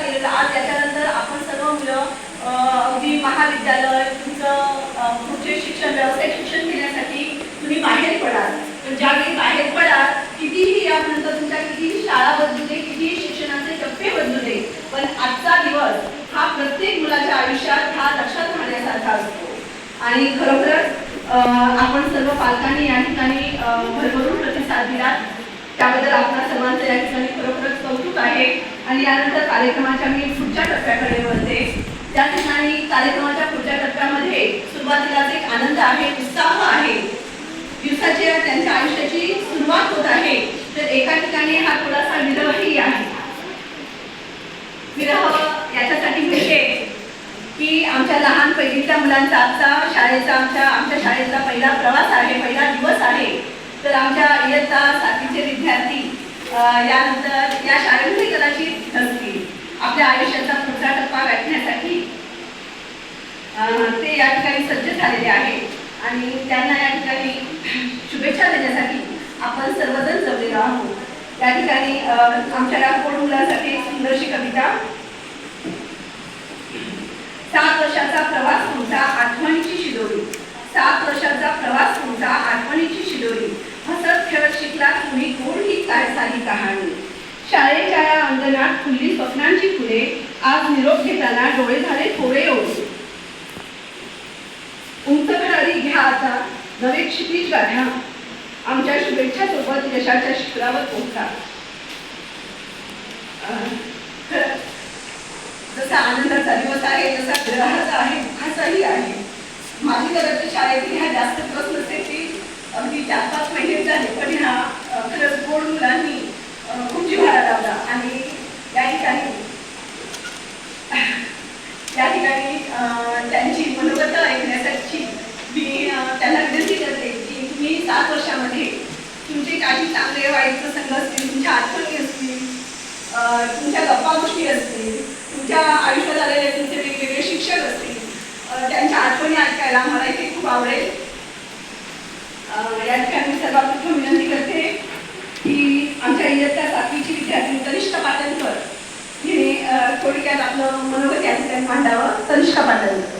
केलेला. आज त्याच्यानंतर आपण सर्व मुलं अगदी महाविद्यालय तुमचं पुढचे शिक्षण व्यावसायिक शिक्षण घेण्यासाठी तुम्ही बाहेर पडाल. पण ज्यावेळी बाहेर पडाल कितीही यानंतर तुमच्या कितीही शाळा बदलू दे, कितीही शिक्षणाचे टप्पे बदलू दे, पण आजचा दिवस हा प्रत्येक मुलाच्या आयुष्यात हा लक्षात राहण्यासारखा असतो. आणि खरोखरच आपण सर्व पालकांनी या ठिकाणी भरभरून प्रतिसाद दिला, त्याबद्दल आपल्या सर्वांचं या ठिकाणी खरोखरच कौतुक आहे. आणि यानंतर कार्यक्रमाच्या मी पुढच्या टप्प्याकडे वळते. त्या ठिकाणी कार्यक्रमाच्या पुढच्या टप्प्यामध्ये सुरुवातीलाच एक आनंद आहे, उत्साह आहे. दिवसाच्या त्यांच्या आयुष्याची सुरुवात होत आहे. तर एका ठिकाणी हा थोडासा विरहही आहे. विरह याच्यासाठी म्हणजे की आमच्या लहान पहिलीच्या मुलांचा आजचा आमच्या शाळेचा पहिला प्रवास आहे, पहिला दिवस आहे. तर आमच्या इयत्ता 7वीचे विद्यार्थी यानंतर या शाळेमध्ये कदाचित नसतील. आपल्या आयुष्याचा पुढचा टप्पा गाठण्यासाठी ते या ठिकाणी सज्ज झालेले आहे आणि त्यांना या ठिकाणी शुभेच्छा देण्यासाठी आपण सर्वजण जमलेलो आहोत. या ठिकाणी आमच्या राजकोट मुलांसाठी एक सुंदरशी कविता. 7 वर्षाचा प्रवास तुमचा आठवणीची शिदोरी, 7 वर्षाचा प्रवास तुमचा आठवणीची शिदोरी, हसत खेळत शिकला तुम्ही कोण ही काय सारी कहाणी. शाळेच्या या अंगणात फुलली स्वप्नांची फुले, आज निरोप घेताना डोळे झाले थोडे ओढे. उंच भरारी घ्या आता नवे क्षितिज गाठा, आमच्या शुभेच्छा सोबत यशाच्या शिखरावर पोहोचा. जसा आनंदाचा दिवस आहे तसा ग्रहाचा आहे, दुःखाचाही आहे. माझी कदाचित शाळेतील ह्या जास्त दिवस नसते की अगदी 4-5 महिने झाले, पण ह्या खरंच गोड मुलांनी खूप जिव्हाळा लावला. आणि या ठिकाणी त्यांची मनोगत ऐकण्यासाठी मी त्यांना विनंती करते की तुम्ही 7 वर्षामध्ये तुमचे काही चांगले वाईट प्रसंग असतील, तुमच्या आठवणी असतील, तुमच्या गप्पा गोष्टी असतील, तुमच्या आयुष्यात आलेले तुमचे वेगवेगळे शिक्षक असतील, त्यांच्या आठवणी ऐकायला मला इथे खूप आवडेल. या ठिकाणी सर्वात प्रथम विनंती करते की आमच्या इयत्ता 7वीची विद्यार्थी तनिष्का पाटणकर हिने थोडक्यात आपलं मनोगत या ठिकाणी मांडावं. तनिष्का पाटणकर.